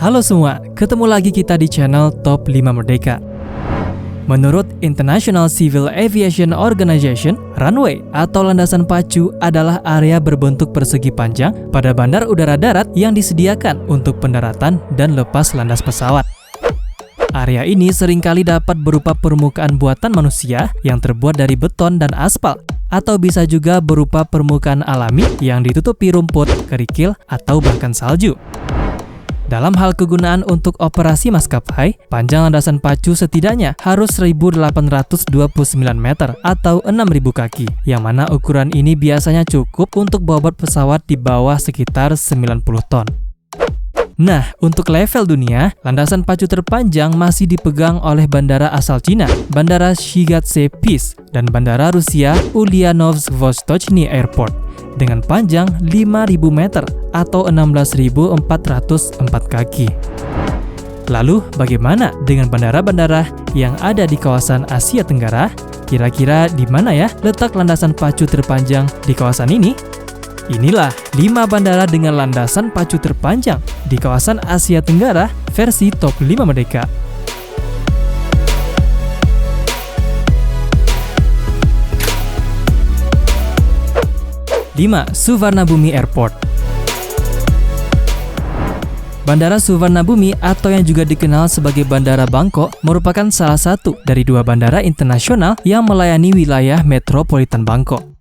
Halo semua, ketemu lagi kita di channel Top 5 Merdeka. Menurut International Civil Aviation Organization, runway atau landasan pacu adalah area berbentuk persegi panjang pada bandar udara darat yang disediakan untuk pendaratan dan lepas landas pesawat. Area ini seringkali dapat berupa permukaan buatan manusia yang terbuat dari beton dan aspal, atau bisa juga berupa permukaan alami yang ditutupi rumput, kerikil, atau bahkan salju. Dalam hal kegunaan untuk operasi maskapai, panjang landasan pacu setidaknya harus 1.829 meter atau 6.000 kaki, yang mana ukuran ini biasanya cukup untuk bobot pesawat di bawah sekitar 90 ton. Nah, untuk level dunia, landasan pacu terpanjang masih dipegang oleh bandara asal Cina, Bandara Shigatse-Pis, dan bandara Rusia Ulyanovsk-Vostochny Airport, dengan panjang 5.000 meter atau 16.404 kaki. Lalu, bagaimana dengan bandara-bandara yang ada di kawasan Asia Tenggara? Kira-kira di mana ya letak landasan pacu terpanjang di kawasan ini? Inilah 5 bandara dengan landasan pacu terpanjang di kawasan Asia Tenggara versi Top 5 Merdeka. 5. Suvarnabhumi Airport. Bandara Suvarnabhumi atau yang juga dikenal sebagai Bandara Bangkok merupakan salah satu dari 2 bandara internasional yang melayani wilayah metropolitan Bangkok.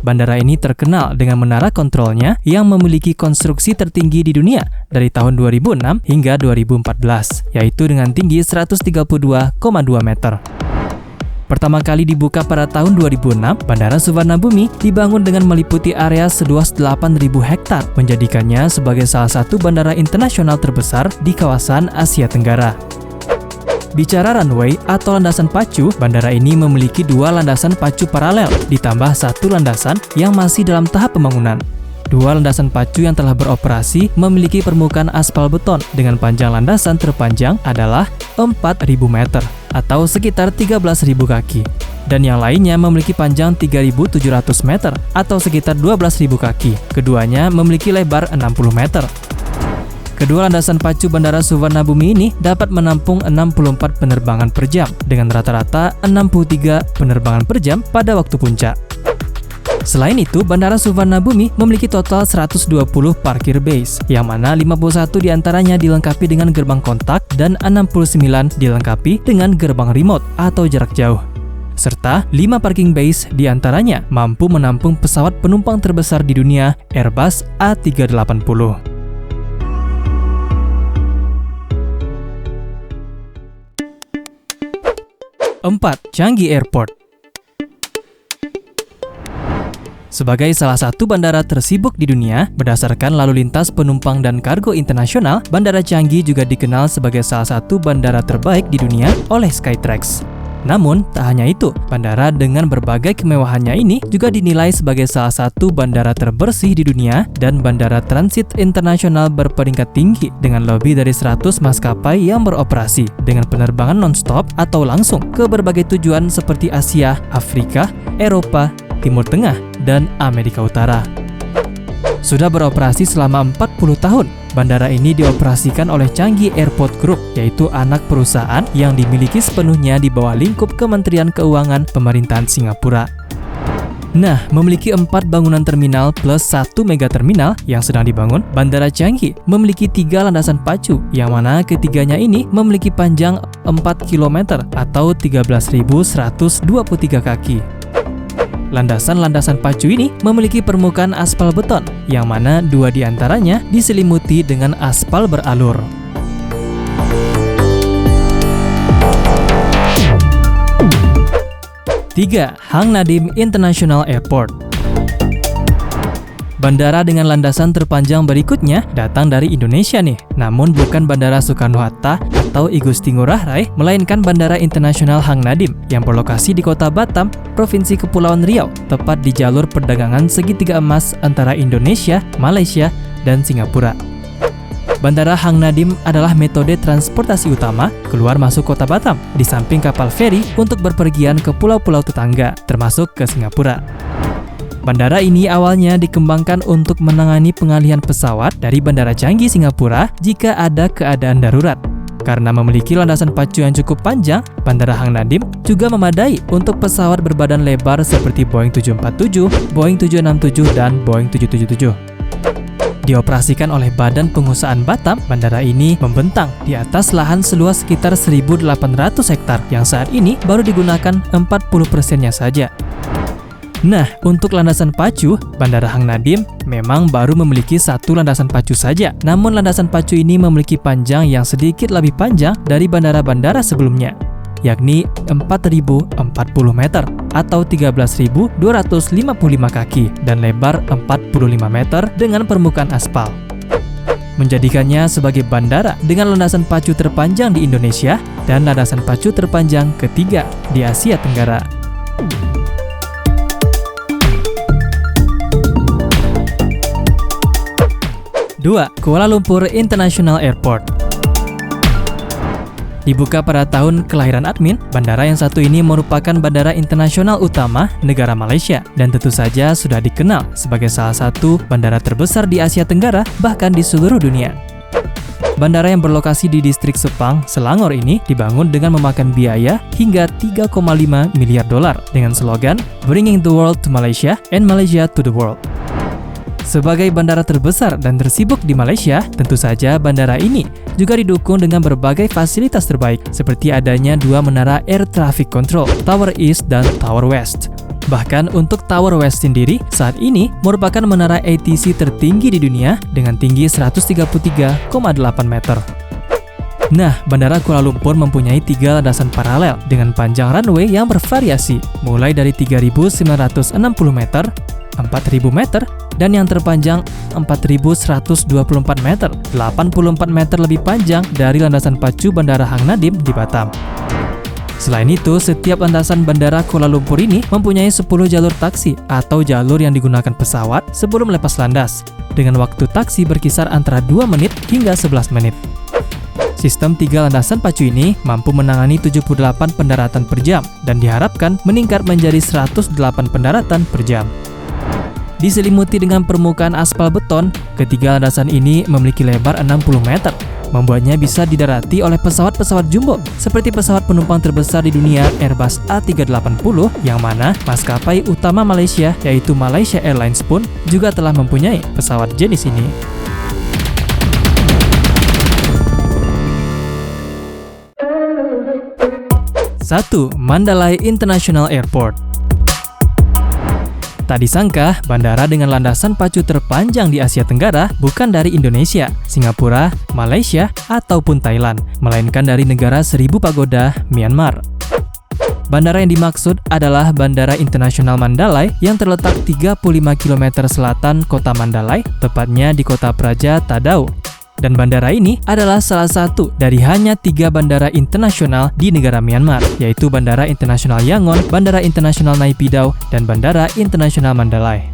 Bandara ini terkenal dengan menara kontrolnya yang memiliki konstruksi tertinggi di dunia dari tahun 2006 hingga 2014, yaitu dengan tinggi 132,2 meter. Pertama kali dibuka pada tahun 2006, Bandara Suvarnabhumi dibangun dengan meliputi area seluas 8.000 hektar, menjadikannya sebagai salah satu bandara internasional terbesar di kawasan Asia Tenggara. Bicara runway atau landasan pacu, bandara ini memiliki 2 landasan pacu paralel, ditambah 1 landasan yang masih dalam tahap pembangunan. 2 landasan pacu yang telah beroperasi memiliki permukaan aspal beton dengan panjang landasan terpanjang adalah 4.000 meter atau sekitar 13.000 kaki. Dan yang lainnya memiliki panjang 3.700 meter atau sekitar 12.000 kaki. Keduanya memiliki lebar 60 meter. Kedua landasan pacu Bandara Suvarnabhumi ini dapat menampung 64 penerbangan per jam dengan rata-rata 63 penerbangan per jam pada waktu puncak. Selain itu, Bandara Suvarnabhumi memiliki total 120 parkir base, yang mana 51 diantaranya dilengkapi dengan gerbang kontak dan 69 dilengkapi dengan gerbang remote atau jarak jauh. Serta 5 parking base diantaranya mampu menampung pesawat penumpang terbesar di dunia, Airbus A380. 4. Changi Airport. Sebagai salah satu bandara tersibuk di dunia, berdasarkan lalu lintas penumpang dan kargo internasional, Bandara Changi juga dikenal sebagai salah satu bandara terbaik di dunia oleh Skytrax. Namun, tak hanya itu, bandara dengan berbagai kemewahannya ini juga dinilai sebagai salah satu bandara terbersih di dunia dan bandara transit internasional berperingkat tinggi dengan lebih dari 100 maskapai yang beroperasi dengan penerbangan non-stop atau langsung ke berbagai tujuan seperti Asia, Afrika, Eropa, Timur Tengah, dan Amerika Utara. Sudah beroperasi selama 40 tahun, bandara ini dioperasikan oleh Changi Airport Group, yaitu anak perusahaan yang dimiliki sepenuhnya di bawah lingkup Kementerian Keuangan Pemerintahan Singapura. Nah, memiliki 4 bangunan terminal plus 1 mega terminal yang sedang dibangun, Bandara Changi memiliki 3 landasan pacu, yang mana ketiganya ini memiliki panjang 4 km atau 13.123 kaki. Landasan-landasan pacu ini memiliki permukaan aspal beton, yang mana 2 diantaranya diselimuti dengan aspal beralur. 3. Hang Nadim International Airport. Bandara dengan landasan terpanjang berikutnya datang dari Indonesia nih, namun bukan Bandara Soekarno-Hatta atau I Gusti Ngurah Rai, melainkan Bandara Internasional Hang Nadim yang berlokasi di Kota Batam, Provinsi Kepulauan Riau, tepat di jalur perdagangan segitiga emas antara Indonesia, Malaysia, dan Singapura. Bandara Hang Nadim adalah metode transportasi utama keluar masuk Kota Batam, di samping kapal feri untuk berpergian ke pulau-pulau tetangga, termasuk ke Singapura. Bandara ini awalnya dikembangkan untuk menangani pengalihan pesawat dari Bandara Changi, Singapura jika ada keadaan darurat. Karena memiliki landasan pacu yang cukup panjang, Bandara Hang Nadiem juga memadai untuk pesawat berbadan lebar seperti Boeing 747, Boeing 767, dan Boeing 777. Dioperasikan oleh Badan Pengusahaan Batam, bandara ini membentang di atas lahan seluas sekitar 1.800 hektar yang saat ini baru digunakan 40%-nya saja. Nah, untuk landasan pacu, Bandara Hang Nadiem memang baru memiliki satu landasan pacu saja. Namun landasan pacu ini memiliki panjang yang sedikit lebih panjang dari bandara-bandara sebelumnya, yakni 4.040 meter atau 13.255 kaki dan lebar 45 meter dengan permukaan aspal. Menjadikannya sebagai bandara dengan landasan pacu terpanjang di Indonesia dan landasan pacu terpanjang ketiga di Asia Tenggara. 2. Kuala Lumpur International Airport. Dibuka pada tahun kelahiran admin, bandara yang satu ini merupakan bandara internasional utama negara Malaysia dan tentu saja sudah dikenal sebagai salah satu bandara terbesar di Asia Tenggara bahkan di seluruh dunia. Bandara yang berlokasi di distrik Sepang, Selangor ini dibangun dengan memakan biaya hingga 3,5 miliar dolar dengan slogan Bringing the World to Malaysia and Malaysia to the World. Sebagai bandara terbesar dan tersibuk di Malaysia, tentu saja bandara ini juga didukung dengan berbagai fasilitas terbaik seperti adanya dua menara Air Traffic Control, Tower East dan Tower West. Bahkan untuk Tower West sendiri saat ini merupakan menara ATC tertinggi di dunia dengan tinggi 133,8 meter. Nah, Bandara Kuala Lumpur mempunyai 3 landasan paralel dengan panjang runway yang bervariasi, mulai dari 3.960 meter, 4.000 meter, dan yang terpanjang 4.124 meter, 84 meter lebih panjang dari landasan pacu Bandara Hang Nadiem di Batam. Selain itu, setiap landasan Bandara Kuala Lumpur ini mempunyai 10 jalur taksi atau jalur yang digunakan pesawat sebelum lepas landas, dengan waktu taksi berkisar antara 2 menit hingga 11 menit. Sistem 3 landasan pacu ini mampu menangani 78 pendaratan per jam dan diharapkan meningkat menjadi 108 pendaratan per jam. Diselimuti dengan permukaan aspal beton, ketiga landasan ini memiliki lebar 60 meter, membuatnya bisa didarati oleh pesawat-pesawat jumbo seperti pesawat penumpang terbesar di dunia Airbus A380 yang mana maskapai utama Malaysia yaitu Malaysia Airlines pun juga telah mempunyai pesawat jenis ini. 1. Mandalay International Airport. Tak disangka, bandara dengan landasan pacu terpanjang di Asia Tenggara bukan dari Indonesia, Singapura, Malaysia, ataupun Thailand, melainkan dari negara Seribu Pagoda, Myanmar. Bandara yang dimaksud adalah Bandara Internasional Mandalay yang terletak 35 km selatan kota Mandalay, tepatnya di kota Praja Tadau. Dan bandara ini adalah salah satu dari hanya 3 bandara internasional di negara Myanmar, yaitu Bandara Internasional Yangon, Bandara Internasional Naypyidaw, dan Bandara Internasional Mandalay.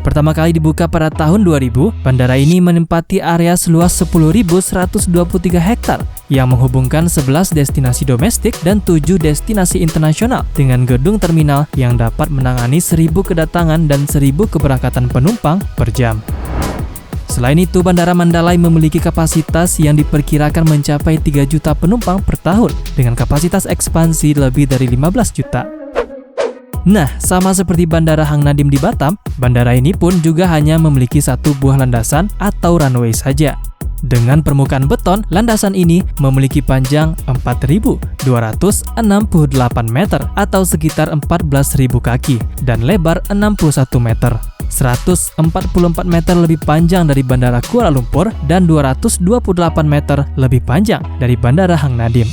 Pertama kali dibuka pada tahun 2000, bandara ini menempati area seluas 10.123 hektar yang menghubungkan 11 destinasi domestik dan 7 destinasi internasional dengan gedung terminal yang dapat menangani 1.000 kedatangan dan 1.000 keberangkatan penumpang per jam. Selain itu, Bandara Mandalay memiliki kapasitas yang diperkirakan mencapai 3 juta penumpang per tahun dengan kapasitas ekspansi lebih dari 15 juta. Nah, sama seperti Bandara Hang Nadiem di Batam, bandara ini pun juga hanya memiliki 1 buah landasan atau runway saja. Dengan permukaan beton, landasan ini memiliki panjang 4.268 meter atau sekitar 14.000 kaki dan lebar 61 meter. 144 meter lebih panjang dari Bandara Kuala Lumpur dan 228 meter lebih panjang dari Bandara Hang Nadiem.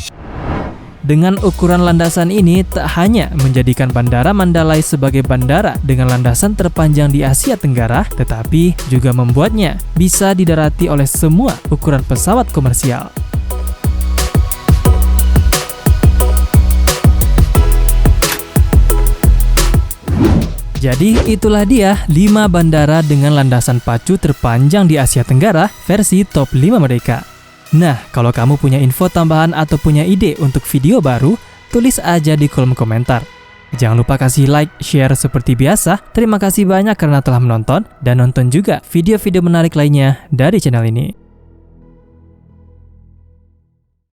Dengan ukuran landasan ini tak hanya menjadikan Bandara Mandalay sebagai bandara dengan landasan terpanjang di Asia Tenggara, tetapi juga membuatnya bisa didarati oleh semua ukuran pesawat komersial. Jadi itulah dia 5 bandara dengan landasan pacu terpanjang di Asia Tenggara versi top 5 mereka. Nah, kalau kamu punya info tambahan atau punya ide untuk video baru, tulis aja di kolom komentar. Jangan lupa kasih like, share seperti biasa. Terima kasih banyak karena telah menonton dan nonton juga video-video menarik lainnya dari channel ini.